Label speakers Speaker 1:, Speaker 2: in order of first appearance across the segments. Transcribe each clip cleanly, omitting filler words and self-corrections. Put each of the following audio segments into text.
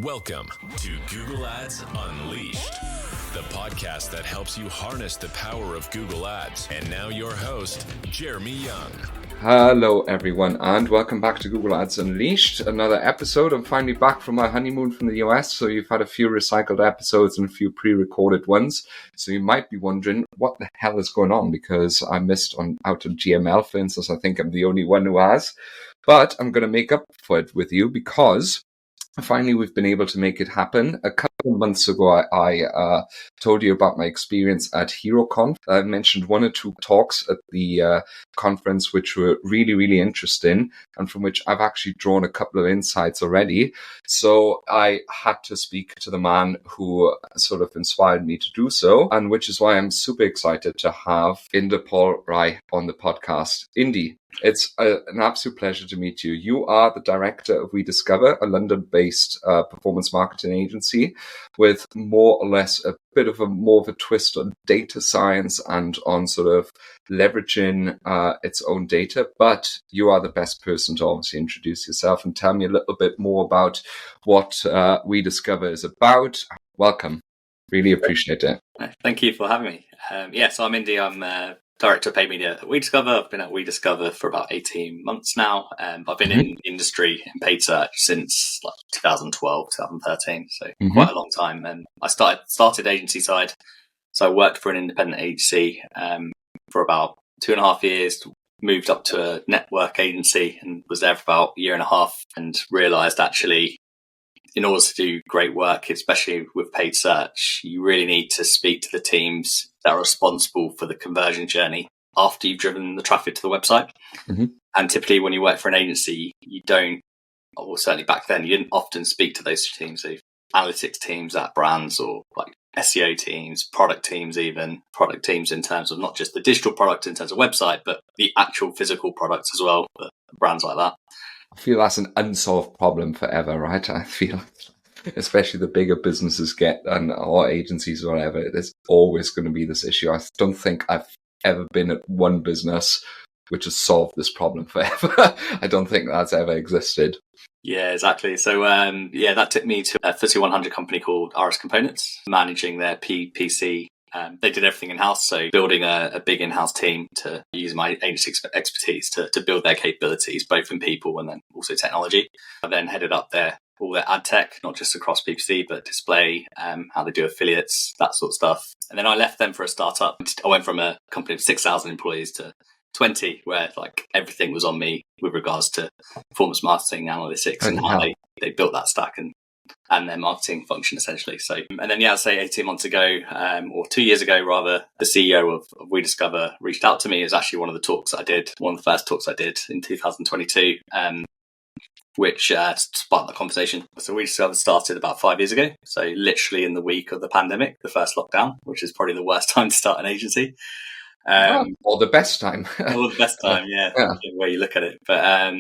Speaker 1: Welcome to Google Ads Unleashed, the podcast that helps you harness the power of Google Ads. And now your host, Jeremy Young.
Speaker 2: Hello everyone, and welcome back to Google Ads Unleashed, another episode. I'm finally back from my honeymoon from the US, so you've had a few recycled episodes and a few pre-recorded ones. So you might be wondering what the hell is going on, because I missed out on GML, for instance. I think I'm the only one who has, but I'm going to make up for it with you because finally we've been able to make it happen. A couple of months ago, I told you about my experience at HeroConf. I mentioned one or two talks at the conference which were really, really interesting, and from which I've actually drawn a couple of insights already. So I had to speak to the man who sort of inspired me to do so, and which is why I'm super excited to have Inderpaul Rai on the podcast. Indy, it's an absolute pleasure to meet you. You are the director of WeDiscover, a London-based performance marketing agency with more or less a bit of more of a twist on data science and on sort of leveraging its own data. But you are the best person to obviously introduce yourself and tell me a little bit more about what WeDiscover is about. Welcome. Really appreciate it.
Speaker 3: Thank you for having me. So I'm Indy. I'm Director of Paid Media at WeDiscover. I've been at WeDiscover for about 18 months now. I've been in the industry in paid search since 2012, 2013, so quite a long time. And I started agency side. So I worked for an independent agency for about 2.5 years, moved up to a network agency and was there for about a year and a half, and realised actually in order to do great work, especially with paid search, you really need to speak to the teams that are responsible for the conversion journey after you've driven the traffic to the website. And typically when you work for an agency, you don't, or certainly back then, you didn't often speak to those teams. So analytics teams at brands, or like SEO teams, product teams in terms of not just the digital product in terms of website, but the actual physical products as well, for brands like that.
Speaker 2: I feel that's an unsolved problem forever, right? I feel, especially the bigger businesses get, or agencies or whatever, there's always going to be this issue. I don't think I've ever been at one business which has solved this problem forever. I don't think that's ever existed.
Speaker 3: Yeah, exactly. So, that took me to a FTSE 100 company called RS Components, managing their PPC. They did everything in-house, so building a big in-house team to use my agency expertise to build their capabilities, both in people and then also technology. I then headed up all their ad tech, not just across PPC, but display, how they do affiliates, that sort of stuff. And then I left them for a startup. I went from a company of 6,000 employees to 20, where like everything was on me with regards to performance marketing, analytics, and how they built that stack and their marketing function essentially. So, and then I'd say 18 months ago, or 2 years ago rather, the CEO of WeDiscover reached out to me. It was actually one of the first talks I did in 2022, which sparked the conversation. So WeDiscover started about 5 years ago. So literally in the week of the pandemic, the first lockdown, which is probably the worst time to start an agency.
Speaker 2: Or the best time.
Speaker 3: Or the best time, yeah. The way you look at it. But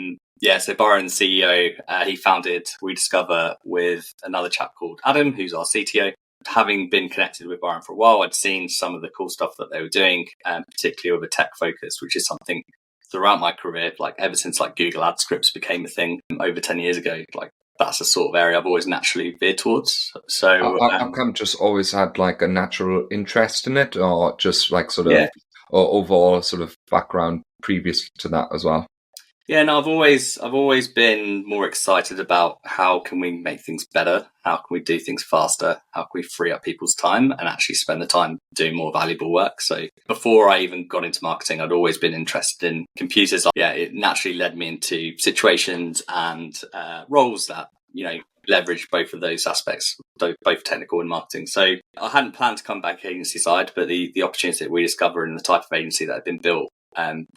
Speaker 3: so Byron, the CEO, he founded WeDiscover with another chap called Adam, who's our CTO. Having been connected with Byron for a while, I'd seen some of the cool stuff that they were doing, particularly with a tech focus, which is something throughout my career, like ever since like Google Ad Scripts became a thing over 10 years ago, like that's the sort of area I've always naturally veered towards. So
Speaker 2: I've kind of just always had like a natural interest in it, or just like sort of or overall sort of background previous to that as well?
Speaker 3: Yeah, no, I've always been more excited about how can we make things better? How can we do things faster? How can we free up people's time and actually spend the time doing more valuable work? So before I even got into marketing, I'd always been interested in computers. Yeah, it naturally led me into situations and roles that, leverage both of those aspects, both technical and marketing. So I hadn't planned to come back agency side, but the opportunity that we discovered and the type of agency that had been built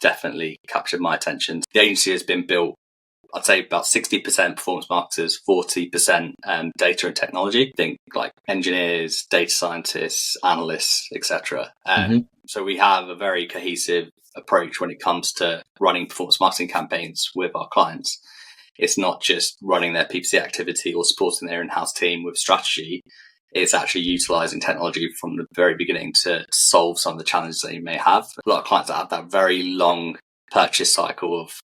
Speaker 3: definitely captured my attention. The agency has been built, I'd say about 60% performance marketers, 40% data and technology. Think like engineers, data scientists, analysts, etc. So we have a very cohesive approach when it comes to running performance marketing campaigns with our clients. It's not just running their PPC activity or supporting their in-house team with strategy. It's actually utilizing technology from the very beginning to solve some of the challenges that you may have. A lot of clients that have that very long purchase cycle of,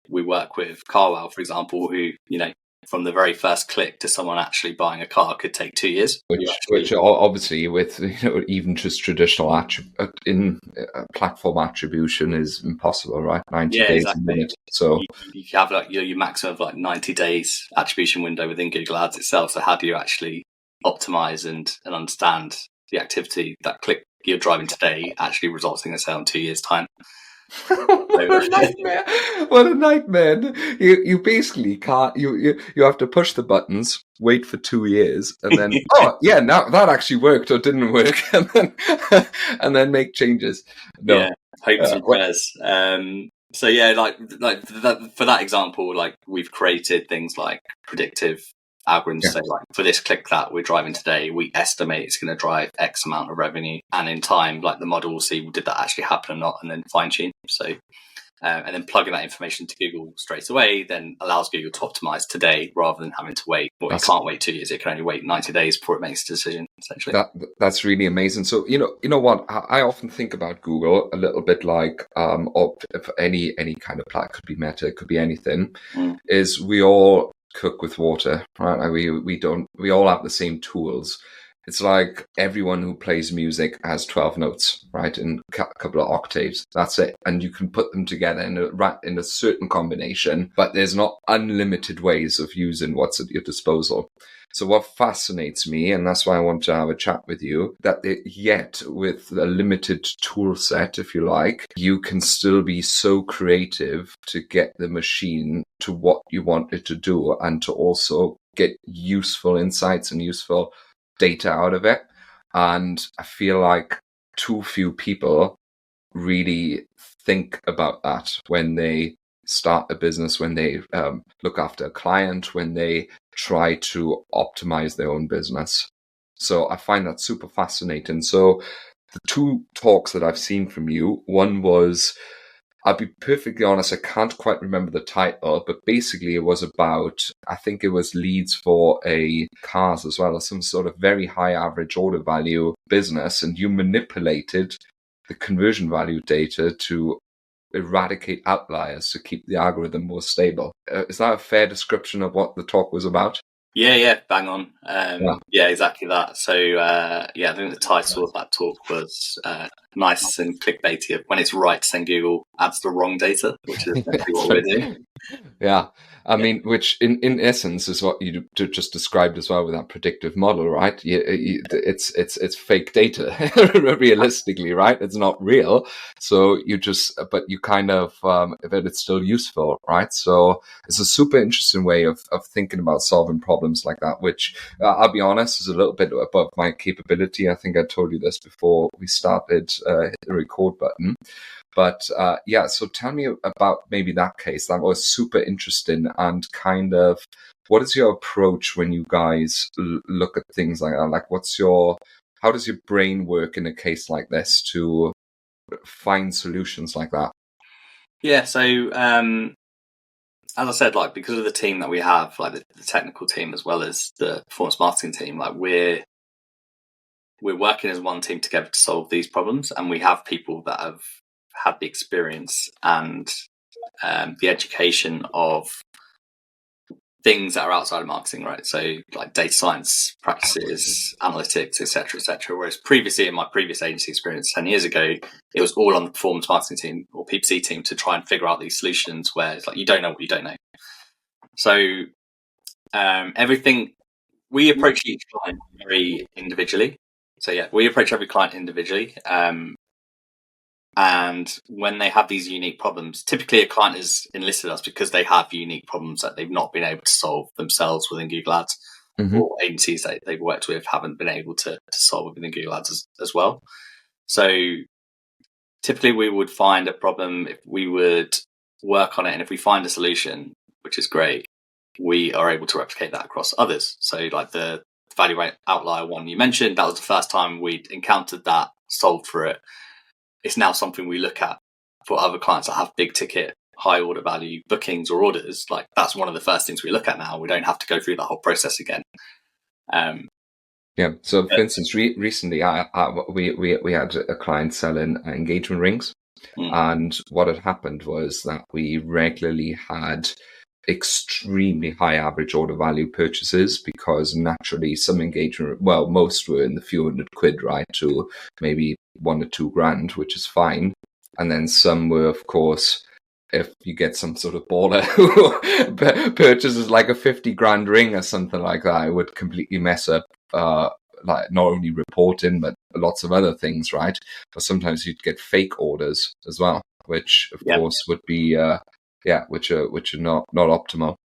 Speaker 3: we work with Carwell, for example, who, from the very first click to someone actually buying a car could take 2 years.
Speaker 2: Which obviously with even just traditional platform attribution is impossible, right? 90 days
Speaker 3: exactly.
Speaker 2: a minute. So
Speaker 3: you have like your maximum of like 90 days attribution window within Google Ads itself. So how do you actually optimize and understand the activity that click you're driving today actually results in a sale in 2 years' time?
Speaker 2: What a nightmare! What a nightmare! You basically can't. You have to push the buttons, wait for 2 years, and then now that actually worked or didn't work, and then make changes. No,
Speaker 3: hopes and prayers. So yeah, like that, for that example, like we've created things like predictive algorithms. So like for this click that we're driving today, we estimate it's going to drive X amount of revenue, and in time, like the model will see did that actually happen or not, and then fine tune. So. And then plugging that information to Google straight away then allows Google to optimize today rather than having to wait. Well, it can't wait 2 years; it can only wait 90 days before it makes a decision. Essentially,
Speaker 2: that's really amazing. So you know what I often think about Google a little bit like, or if any kind of platform, could be Meta, it could be anything. Is we all cook with water, right? We all have the same tools. It's like everyone who plays music has 12 notes, right, in a couple of octaves. That's it. And you can put them together in a certain combination, but there's not unlimited ways of using what's at your disposal. So what fascinates me, and that's why I want to have a chat with you, that yet with a limited tool set, if you like, you can still be so creative to get the machine to what you want it to do and to also get useful insights and useful data out of it. And I feel like too few people really think about that when they start a business, when they look after a client, when they try to optimize their own business. So I find that super fascinating. So the two talks that I've seen from you, one was, I'll be perfectly honest, I can't quite remember the title, but basically it was about, I think it was leads for a cars as well as some sort of very high average order value business, and you manipulated the conversion value data to eradicate outliers to keep the algorithm more stable. Is that a fair description of what the talk was about?
Speaker 3: Yeah, bang on. Yeah, exactly that. So, I think the title of that talk was nice and clickbaity. When it's right to send Google adds the wrong data, which is exactly what we're doing.
Speaker 2: Yeah. I mean, which in essence is what you just described as well with that predictive model, right? It's fake data, realistically, right? It's not real. So but you kind of, but it's still useful, right? So it's a super interesting way of thinking about solving problems like that, which I'll be honest is a little bit above my capability. I think I told you this before we started hit the record button. But so tell me about maybe that case. That was super interesting. And kind of, what is your approach when you guys look at things like that? Like, how does your brain work in a case like this to find solutions like that?
Speaker 3: Yeah, so as I said, like because of the team that we have, like the technical team as well as the performance marketing team, like we're working as one team together to solve these problems, and we have people that have had the experience and the education of things that are outside of marketing, right? So like data science practices, analytics, etc., etc. Whereas previously in my previous agency experience 10 years ago, it was all on the performance marketing team or PPC team to try and figure out these solutions where it's like you don't know what you don't know. So everything, we approach each client very individually. So yeah, we approach every client individually. And when they have these unique problems, typically a client has enlisted us because they have unique problems that they've not been able to solve themselves within Google Ads, or agencies that they've worked with haven't been able to solve within Google Ads as well. So typically we would find a problem, if we would work on it, and if we find a solution, which is great, we are able to replicate that across others. So like the value rate outlier one you mentioned, that was the first time we'd encountered that, solved for it. It's now something we look at for other clients that have big ticket, high order value bookings or orders. Like that's one of the first things we look at now. We don't have to go through that whole process again.
Speaker 2: So for instance, recently we had a client selling engagement rings, and what had happened was that we regularly had extremely high average order value purchases, because naturally some engagement, well, most were in the few hundred quid, right, to maybe 1 or 2 grand, which is fine. And then some were, of course, if you get some sort of baller who purchases like a 50 grand ring or something like that, it would completely mess up like not only reporting but lots of other things, right? But sometimes you'd get fake orders as well, which of course would be which are not optimal.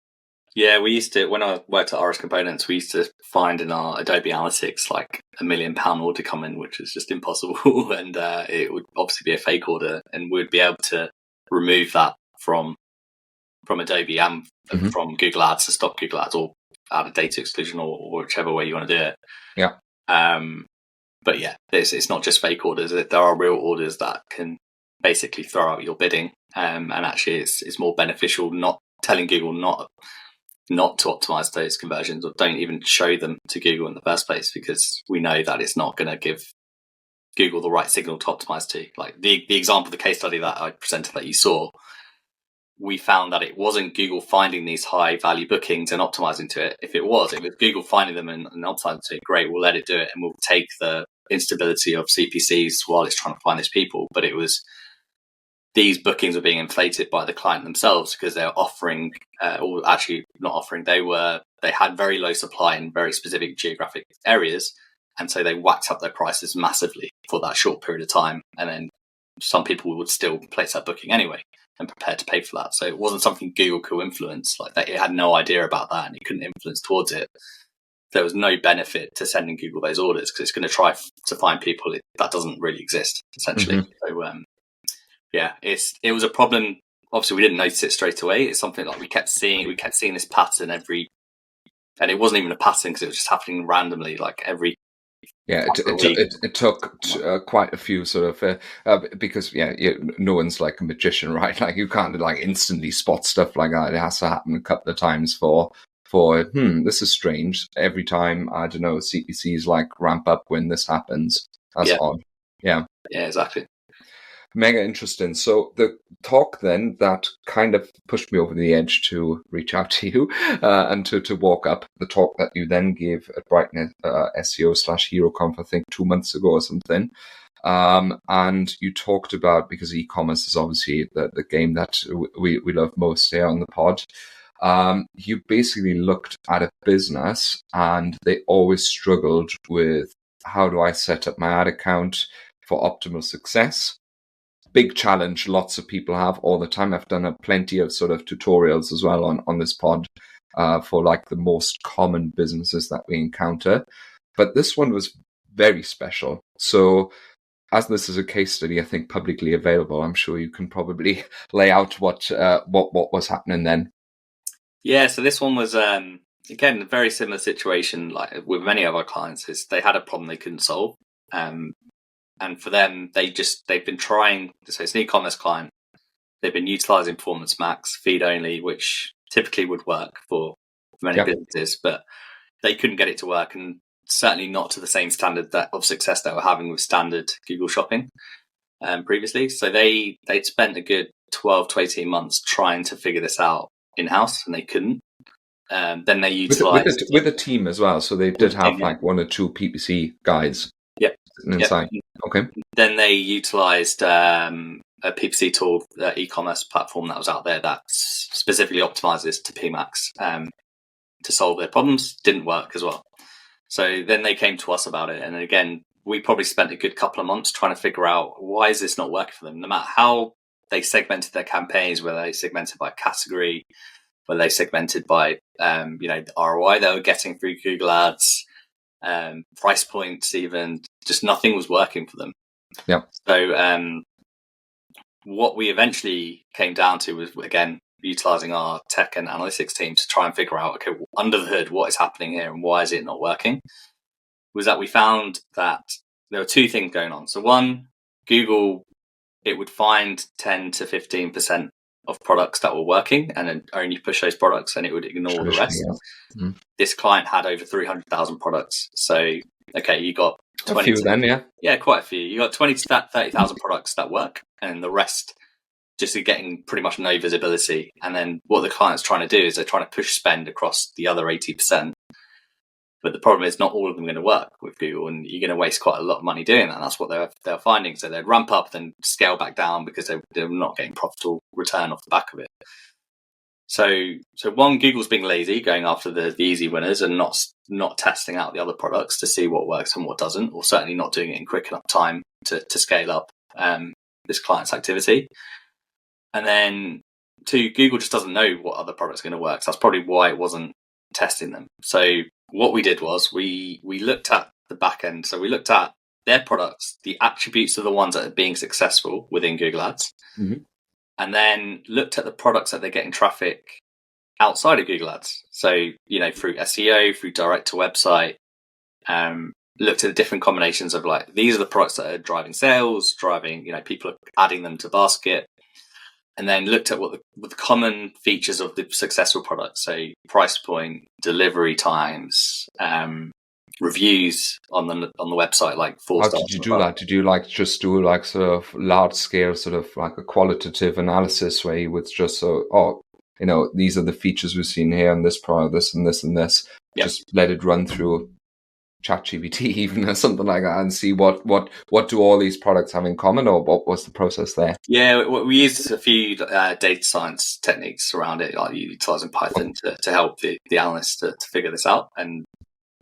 Speaker 3: Yeah, we used to, when I worked at RS Components, we used to find in our Adobe Analytics like £1 million order come in, which is just impossible. And it would obviously be a fake order, and we'd be able to remove that from Adobe and from Google Ads to stop Google Ads, or add a data exclusion, or whichever way you want to do it.
Speaker 2: Yeah.
Speaker 3: But yeah, it's not just fake orders. There are real orders that can basically throw out your bidding. And actually it's more beneficial not telling Google not to optimize those conversions, or don't even show them to Google in the first place, because we know that it's not going to give Google the right signal to optimize to. Like the example, the case study that I presented that you saw, we found that it wasn't Google finding these high value bookings and optimizing to it. If it was Google finding them and optimizing to it, great, we'll let it do it, and we'll take the instability of CPCs while it's trying to find these people. But it was, these bookings were being inflated by the client themselves, because they're offering, or actually not offering, they had very low supply in very specific geographic areas, and so they whacked up their prices massively for that short period of time, and then some people would still place that booking anyway and prepared to pay for that. So it wasn't something Google could influence, like that. It had no idea about that, and it couldn't influence towards it. There was no benefit to sending Google those orders, because it's going to try to find people that doesn't really exist, essentially. So it was a problem. Obviously, we didn't notice it straight away. It's something like we kept seeing this pattern and it wasn't even a pattern, because it was just happening randomly, like every.
Speaker 2: Yeah, it took quite a few sort of because no one's like a magician, right? Like you can't like instantly spot stuff like that. It has to happen a couple of times for this is strange. Every time, I don't know, CPCs like ramp up when this happens. That's odd. Yeah,
Speaker 3: exactly.
Speaker 2: Mega interesting. So the talk then that kind of pushed me over the edge to reach out to you and to walk up, the talk that you then gave at Brightnet SEO/HeroConf, I think 2 months ago or something. And you talked about, because e-commerce is obviously the game that we love most here on the pod. You basically looked at a business and they always struggled with, how do I set up my ad account for optimal success? Big challenge lots of people have all the time. I've done plenty of sort of tutorials as well on this pod for like the most common businesses that we encounter. But this one was very special. So as this is a case study, I think publicly available, I'm sure you can probably lay out what was happening then.
Speaker 3: Yeah, so this one was, again, a very similar situation like with many of our clients, is they had a problem they couldn't solve. And for them, they've been trying, so it's an e-commerce client. They've been utilizing Performance Max feed only, which typically would work for many businesses, but they couldn't get it to work, and certainly not to the same standard of success that we're having with standard Google Shopping previously. So they'd spent a good 12 to 18 months trying to figure this out in-house, and they couldn't. Then they utilized
Speaker 2: with a team as well. So they did have like 1 or 2 PPC guys. Inside. Okay.
Speaker 3: Then they utilized a PPC tool, e-commerce platform that was out there that specifically optimizes to PMax to solve their problems. Didn't work as well. So then they came to us about it. And again, we probably spent a good couple of months trying to figure out, why is this not working for them? No matter how they segmented their campaigns, whether they segmented by category, whether they segmented by the ROI they were getting through Google Ads, price points, even, just nothing was working for them.
Speaker 2: Yeah.
Speaker 3: So what we eventually came down to was, again, utilizing our tech and analytics team to try and figure out, okay, under the hood, what is happening here and why is it not working? Was that we found that there were 2 things going on. So one, Google, it would find 10 to 15% of products that were working and then only push those products, and it would ignore the rest. Yeah. This client had over 300,000 products. So, okay, you got 20
Speaker 2: then, yeah.
Speaker 3: Yeah, quite a few. You got 20 to 30,000 products that work, and the rest just getting pretty much no visibility. And then what the client's trying to do is they're trying to push spend across the other 80%. But the problem is not all of them are going to work with Google, and you're going to waste quite a lot of money doing that. And that's what they're finding. So they'd ramp up, then scale back down because they're not getting profitable return off the back of it. So one, Google's being lazy, going after the easy winners and not testing out the other products to see what works and what doesn't, or certainly not doing it in quick enough time to scale up this client's activity. And then two, Google just doesn't know what other products are going to work. So that's probably why it wasn't testing them. So what we did was we looked at the back end. So we looked at their products, the attributes of the ones that are being successful within Google Ads, and then looked at the products that they're getting traffic outside of Google Ads. So, through SEO, through direct to website, looked at the different combinations of like, these are the products that are driving sales, people are adding them to basket. And then looked at what the common features of the successful products, so price point, delivery times, reviews on the website, like 4 stars.
Speaker 2: How did you do that? Did you just do sort of large scale, sort of like a qualitative analysis where you would just these are the features we've seen here in this product, this and this and this. Yep. Just let it run through ChatGPT even or something like that and see what do all these products have in common, or what was the process there?
Speaker 3: Yeah, we used a few data science techniques around it, like utilizing Python to help the analysts to figure this out and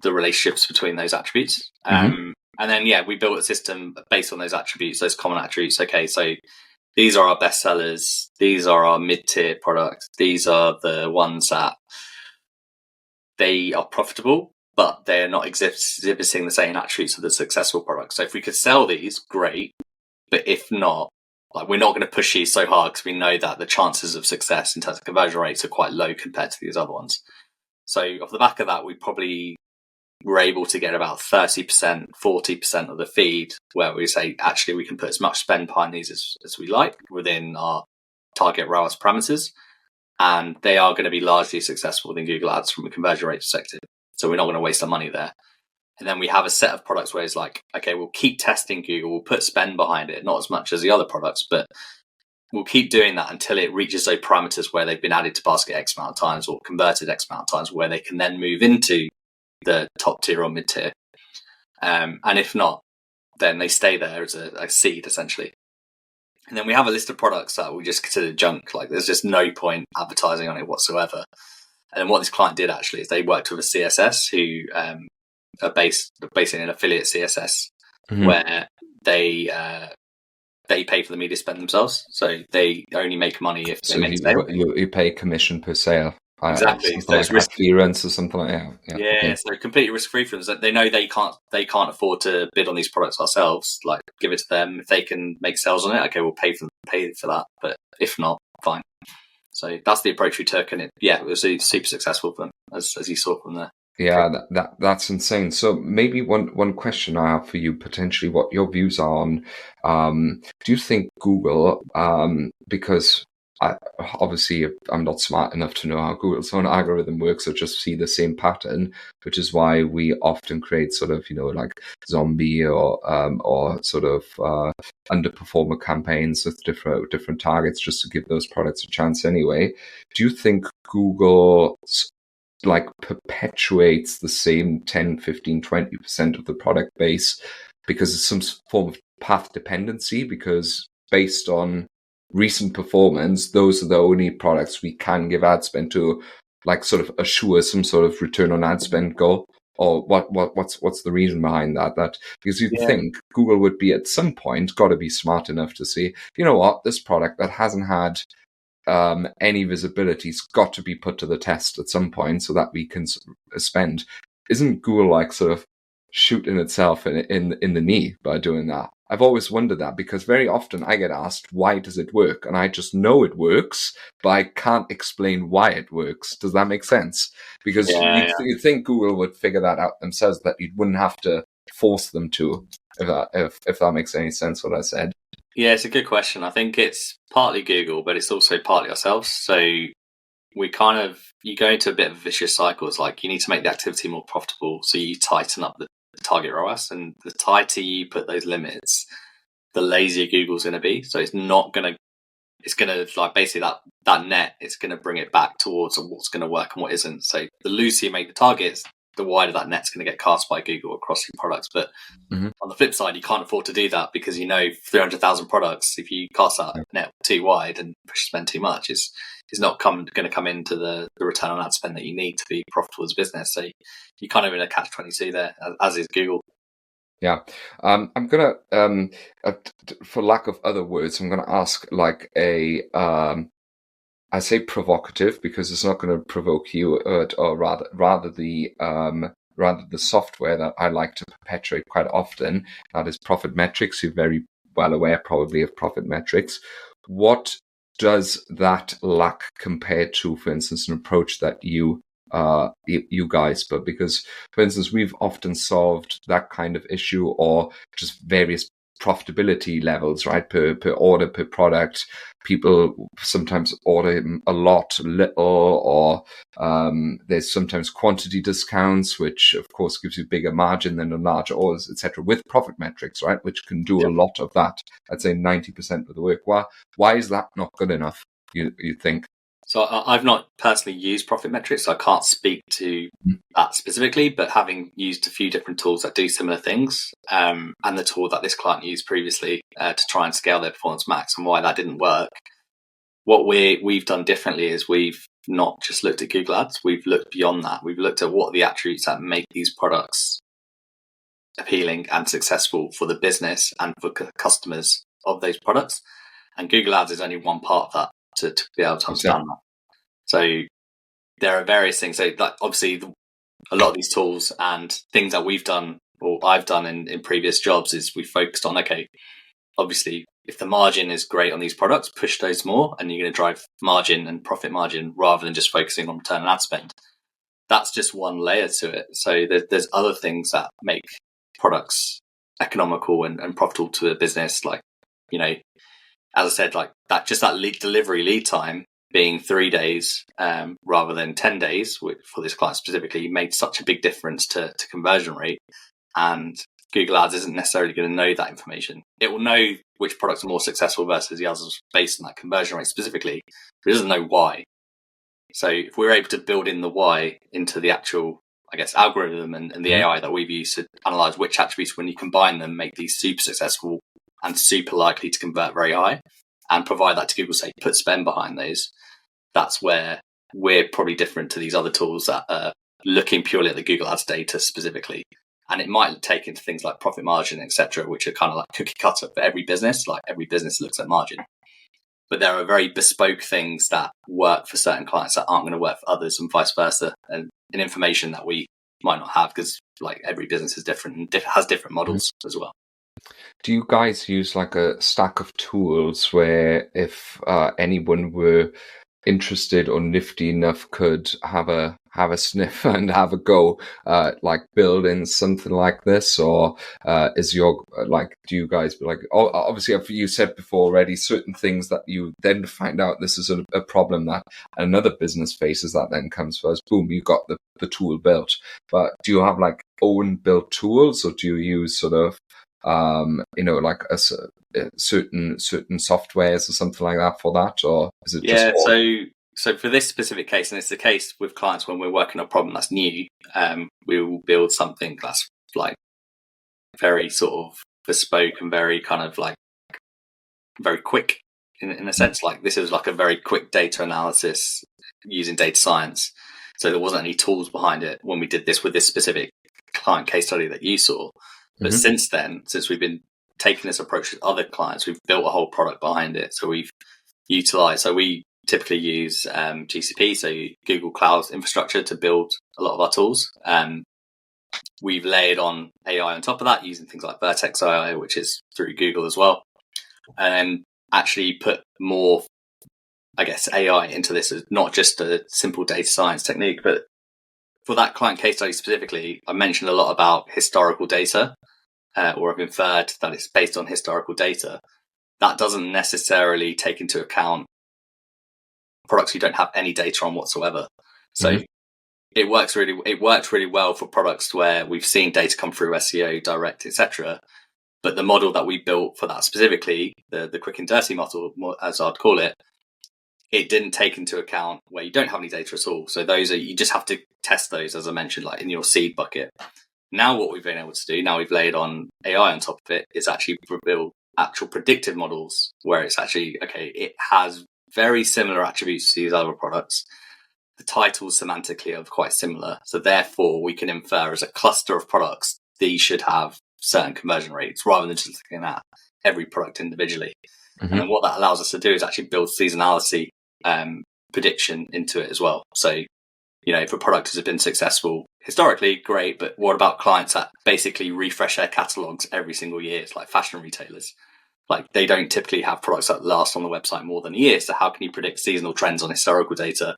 Speaker 3: the relationships between those attributes. And then, we built a system based on those attributes, those common attributes. Okay, so these are our best sellers. These are our mid-tier products. These are the ones that they are profitable, but they're not exhibiting the same attributes of the successful products. So if we could sell these, great. But if not, we're not going to push these so hard because we know that the chances of success in terms of conversion rates are quite low compared to these other ones. So off the back of that, we probably were able to get about 30%, 40% of the feed where we say, actually, we can put as much spend behind these as we like within our target ROAS parameters. And they are going to be largely successful within Google Ads from a conversion rate perspective. So we're not going to waste our money there. And then we have a set of products where it's like, okay, we'll keep testing Google. We'll put spend behind it, not as much as the other products, but we'll keep doing that until it reaches those parameters where they've been added to basket X amount of times or converted X amount of times, where they can then move into the top tier or mid tier. And if not, then they stay there as a seed, essentially. And then we have a list of products that we just consider junk. Like, there's just no point advertising on it whatsoever. And what this client did actually is they worked with a CSS who are basically an affiliate CSS, where they pay for the media spend themselves. So they only make money if they make sale.
Speaker 2: You pay commission per sale.
Speaker 3: Exactly.
Speaker 2: So it's like clearance or something like that.
Speaker 3: Yeah, okay. So completely risk-free for them. They know they can't afford to bid on these products ourselves. Like, give it to them. If they can make sales on it, okay, we'll pay for that. But if not, fine. So that's the approach we took, and it was super successful for them, as you saw from there.
Speaker 2: Yeah, that's insane. So maybe one question I have for you, potentially, what your views are on, do you think Google, because obviously I'm not smart enough to know how Google's own algorithm works, or just see the same pattern, which is why we often create sort of, like zombie or sort of underperformer campaigns with different targets, just to give those products a chance anyway. Do you think Google perpetuates the same 10, 15, 20% of the product base because it's some form of path dependency, because based on recent performance, those are the only products we can give ad spend to, sort of assure some sort of return on ad spend goal? Or what's the reason behind that? Because you'd think Google would be at some point got to be smart enough to say, you know what, this product that hasn't had any visibility's got to be put to the test at some point so that we can spend. Isn't Google sort of shooting itself in the knee by doing that? I've always wondered that, because very often I get asked, why does it work? And I just know it works, but I can't explain why it works. Does that make sense? Because you'd think Google would figure that out themselves, that you wouldn't have to force them to, if that makes any sense what I said.
Speaker 3: Yeah, it's a good question. I think it's partly Google, but it's also partly ourselves. So you go into a bit of a vicious cycle. It's like, you need to make the activity more profitable, so you tighten up the target ROAS, and the tighter you put those limits, the lazier Google's going to be. So it's not going to it's going to like basically that net, it's going to bring it back towards what's going to work and what isn't. So the looser you make the targets, the wider that net's going to get cast by Google across your products. But on the flip side, you can't afford to do that, because 300,000 products, if you cast that net too wide and spend too much, is not going to come into the return on ad spend that you need to be profitable as a business. So you're kind of in a catch-22 there, as is Google.
Speaker 2: Yeah, I'm gonna, for lack of other words, I'm gonna ask like I say provocative because it's not going to provoke you, or rather the software that I like to perpetuate quite often. That is profit metrics. You're very well aware probably of profit metrics. What does that lack compared to, for instance, an approach that you guys, but because, for instance, we've often solved that kind of issue, or just various profitability levels, right? Per order, per product. People sometimes order a lot, little, or there's sometimes quantity discounts, which of course gives you bigger margin than a larger orders, etc. With profit metrics, right? Which can do a lot of that. I'd say 90% of the work. Why is that not good enough? You think?
Speaker 3: So I've not personally used profit metrics, so I can't speak to that specifically, but having used a few different tools that do similar things, and the tool that this client used previously to try and scale their performance max, and why that didn't work, what we've done differently is we've not just looked at Google Ads, we've looked beyond that. We've looked at what are the attributes that make these products appealing and successful for the business and for customers of those products. And Google Ads is only one part of that to be able to understand that. So there are various things. So like obviously a lot of these tools and things that we've done, or I've done in previous jobs, is we focused on, okay, obviously if the margin is great on these products, push those more, and you're going to drive margin and profit margin rather than just focusing on return on ad spend. That's just one layer to it. So there's other things that make products economical and profitable to a business, like, as I said, like that, just that delivery lead time being 3 days rather than 10 days for this client specifically made such a big difference to conversion rate. And Google Ads isn't necessarily going to know that information. It will know which products are more successful versus the others based on that conversion rate specifically, but it doesn't know why. So if we're able to build in the why into the actual, I guess, algorithm and the AI that we've used to analyze which attributes, when you combine them, make these super successful and super likely to convert very high, and provide that to Google, say, put spend behind those, that's where we're probably different to these other tools that are looking purely at the Google Ads data specifically. And it might take into things like profit margin, etc., which are kind of like cookie cutter for every business. Like every business looks at margin. But there are very bespoke things that work for certain clients that aren't going to work for others, and vice versa. And information that we might not have, because like every business is different and has different models as well.
Speaker 2: Do you guys use like a stack of tools where if anyone were interested or nifty enough could have a sniff and have a go, like build in something like this? Or is your, like, do you guys, like, obviously you said before already, certain things that you then find out this is a problem that another business faces, that then comes first, boom, you got the tool built. But do you have like own built tools, or do you use sort of like a certain softwares or something like that for that, or is it just
Speaker 3: so for this specific case, and it's the case with clients when we're working on a problem that's new, we will build something that's like very sort of bespoke and very kind of like very quick in a sense. Like this is like a very quick data analysis using data science. So there wasn't any tools behind it when we did this with this specific client case study that you saw. But since then, since we've been taking this approach with other clients, we've built a whole product behind it. So we typically use GCP, so Google Cloud Infrastructure, to build a lot of our tools. We've layered on AI on top of that using things like Vertex AI, which is through Google as well. And actually put more, I guess, AI into this as not just a simple data science technique, but for that client case study specifically, I mentioned a lot about historical data, or I've inferred that it's based on historical data. That doesn't necessarily take into account products you don't have any data on whatsoever. So it worked really well for products where we've seen data come through SEO, direct, etc. But the model that we built for that specifically, the quick and dirty model, as I'd call it, it didn't take into account where you don't have any data at all. So those are, you just have to test those, as I mentioned, like in your seed bucket. Now what we've been able to do, now we've laid on AI on top of it, is actually build actual predictive models where it's actually, okay, it has very similar attributes to these other products. The titles semantically are quite similar. So therefore we can infer as a cluster of products, these should have certain conversion rates rather than just looking at every product individually. Mm-hmm. And then what that allows us to do is actually build seasonality prediction into it as well. So, if a product has been successful historically, great, but what about clients that basically refresh their catalogs every single year? It's like fashion retailers. Like, they don't typically have products that last on the website more than a year. So how can you predict seasonal trends on historical data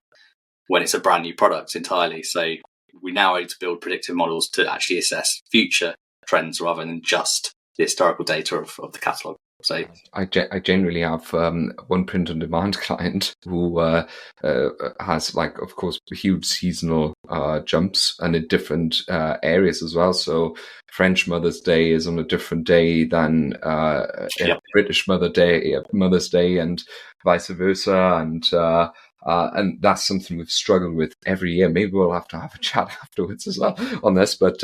Speaker 3: when it's a brand new product entirely? So we now are able to build predictive models to actually assess future trends rather than just the historical data of the catalog. So
Speaker 2: I generally have one print-on-demand client who has, like, of course, huge seasonal jumps and in different areas as well. So French Mother's Day is on a different day than British Mother's Day, and vice versa. And that's something we've struggled with every year. Maybe we'll have to have a chat afterwards as well on this, but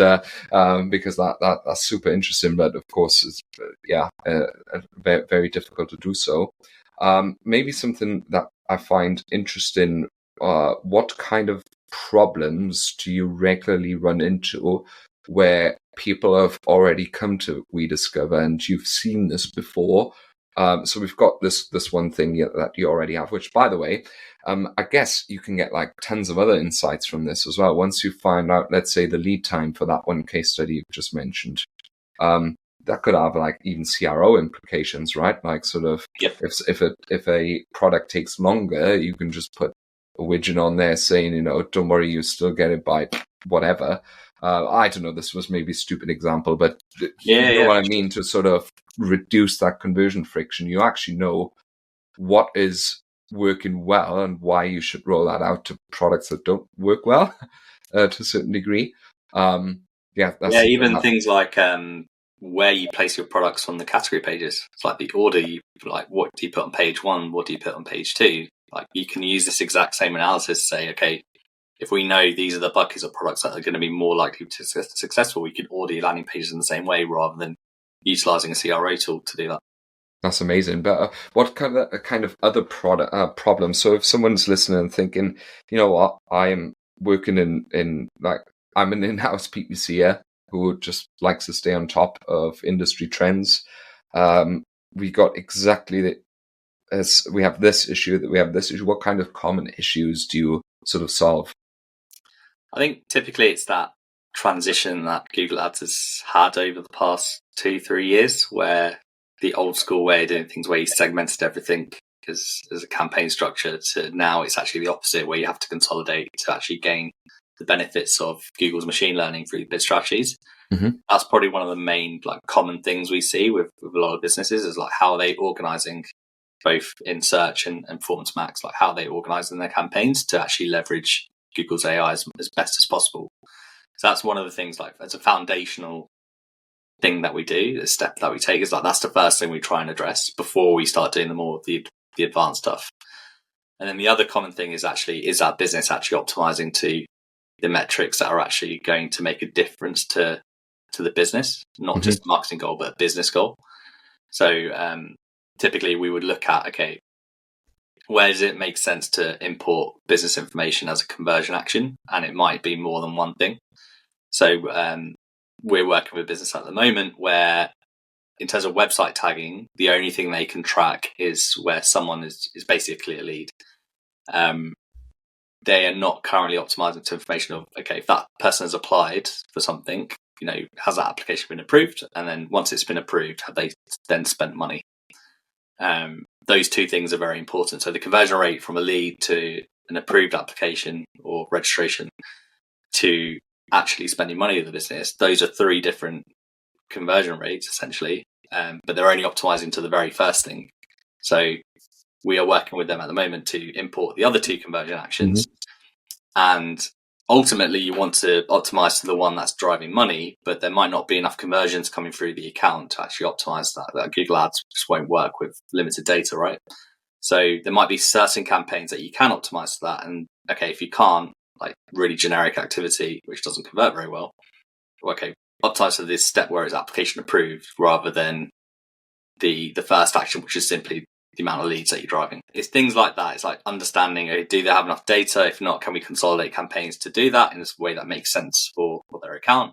Speaker 2: because that's super interesting. But of course, it's very, very difficult to do so. Maybe something that I find interesting: what kind of problems do you regularly run into where people have already come to WeDiscover and you've seen this before? So we've got this one thing that you already have, which, by the way, I guess you can get like tons of other insights from this as well. Once you find out, let's say, the lead time for that one case study you've just mentioned, that could have like even CRO implications, right? Like, sort of, if a product takes longer, you can just put a widget on there saying, don't worry, you still get it by whatever. I don't know, this was maybe a stupid example, but you know what I mean, to sort of reduce that conversion friction. You actually know what is working well and why you should roll that out to products that don't work well to a certain degree.
Speaker 3: Even things like where you place your products on the category pages. It's like the order, what do you put on page 1? What do you put on page 2? Like, you can use this exact same analysis to say, okay, if we know these are the buckets of products that are going to be more likely to be successful, we can order your landing pages in the same way rather than utilizing a CRO tool to do that.
Speaker 2: That's amazing. But what kind of other problems? So if someone's listening and thinking, what, I am working in like, I'm an in-house PPCer who just likes to stay on top of industry trends. We got exactly as we have this issue, what kind of common issues do you sort of solve?
Speaker 3: I think typically it's that transition that Google Ads has had over the past 2-3 years, where the old school way of doing things, where you segmented everything as a campaign structure, to now it's actually the opposite, where you have to consolidate to actually gain the benefits of Google's machine learning through bid strategies. Mm-hmm. That's probably one of the main common things we see with a lot of businesses, is like, how are they organizing both in search and Performance Max, like how are they organizing their campaigns to actually leverage Google's AI as best as possible. So that's one of the things, like, as a foundational thing that we do, the step that we take is that's the first thing we try and address before we start doing the more of the advanced stuff. And then the other common thing is that business actually optimizing to the metrics that are actually going to make a difference to the business, not just a marketing goal, but a business goal. So typically we would look at, okay, where does it make sense to import business information as a conversion action? And it might be more than one thing. So we're working with a business at the moment where, in terms of website tagging, the only thing they can track is where someone is basically a lead. They are not currently optimizing to information of, okay, if that person has applied for something, has that application been approved? And then once it's been approved, have they then spent money? Those two things are very important. So the conversion rate from a lead to an approved application or registration to actually spending money with the business, those are 3 different conversion rates essentially, but they're only optimizing to the very first thing. So we are working with them at the moment to import the other 2 conversion actions and ultimately you want to optimize to the one that's driving money, but there might not be enough conversions coming through the account to actually optimize that. Google Ads just won't work with limited data, right? So there might be certain campaigns that you can optimize to that. And okay, if you can't, like really generic activity, which doesn't convert very well, okay, optimize to this step where it's application approved rather than the first action, which is simply the amount of leads that you're driving. It's things like that. It's like understanding, do they have enough data? If not, can we consolidate campaigns to do that in a way that makes sense for their account?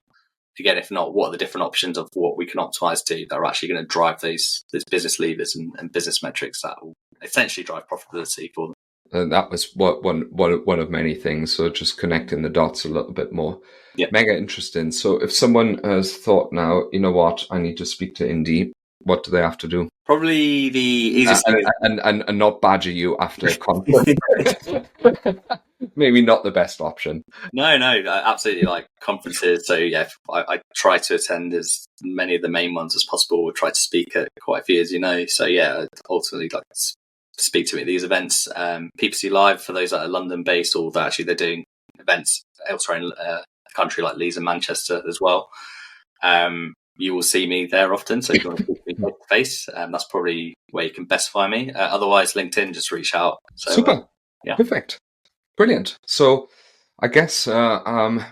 Speaker 3: Again, if not, what are the different options of what we can optimize to that are actually going to drive those business levers and business metrics that will essentially drive profitability for them?
Speaker 2: And that was one of many things. So just connecting the dots a little bit more.
Speaker 3: Yeah.
Speaker 2: Mega interesting. So if someone has thought now, you know what, I need to speak to Indy, what do they have to do?
Speaker 3: Probably the easiest thing
Speaker 2: and not badger you after a conflict. Maybe not the best option.
Speaker 3: No, absolutely. Like conferences. So yeah, I try to attend as many of the main ones as possible. We try to speak at quite a few, as you know. So yeah, ultimately like speak to me at these events. PPC Live for those that are London based, or that actually they're doing events elsewhere in the country like Leeds and Manchester as well. You will see me there often. So if you want to speak to me face to face, that's probably where you can best find me. Otherwise, LinkedIn, just reach out. So,
Speaker 2: super.
Speaker 3: Yeah.
Speaker 2: Perfect. Brilliant. So I guess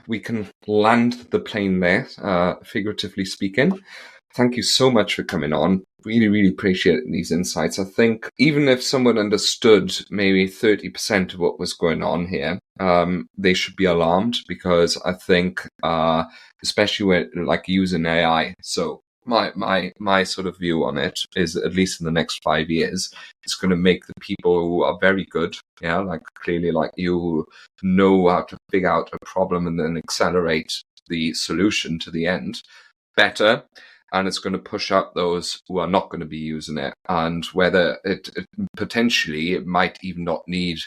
Speaker 2: we can land the plane there, figuratively speaking. Thank you so much for coming on. Really, really appreciate these insights. I think even if someone understood maybe 30% of what was going on here, they should be alarmed, because I think, especially when like using AI. So my sort of view on it is, at least in the next 5 years, it's going to make the people who are very good, like clearly like you, who know how to figure out a problem and then accelerate the solution to the end, better. And it's going to push up those who are not going to be using it, and whether it potentially it might even not need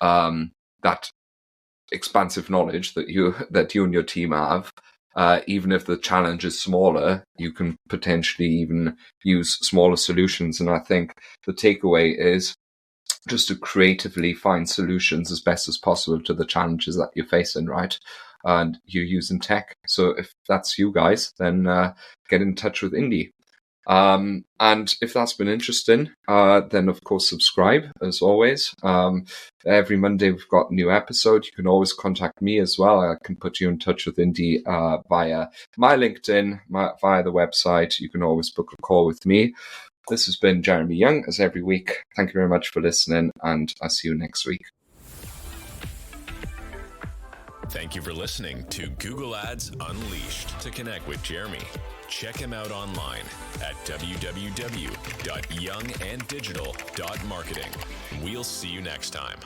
Speaker 2: that expansive knowledge that you and your team have. Even if the challenge is smaller, you can potentially even use smaller solutions. And I think the takeaway is just to creatively find solutions as best as possible to the challenges that you're facing, right? And you're using tech. So if that's you guys, then get in touch with Indy. And if that's been interesting, then of course subscribe as always. Every Monday we've got a new episode. You can always contact me as well. I can put you in touch with Indy via my LinkedIn, via the website. You can always book a call with me. This has been Jeremy Young, as every week. Thank you very much for listening, and I'll see you next week.
Speaker 1: Thank you for listening to Google Ads Unleashed. To connect with Jeremy, check him out online at www.younganddigital.marketing. We'll see you next time.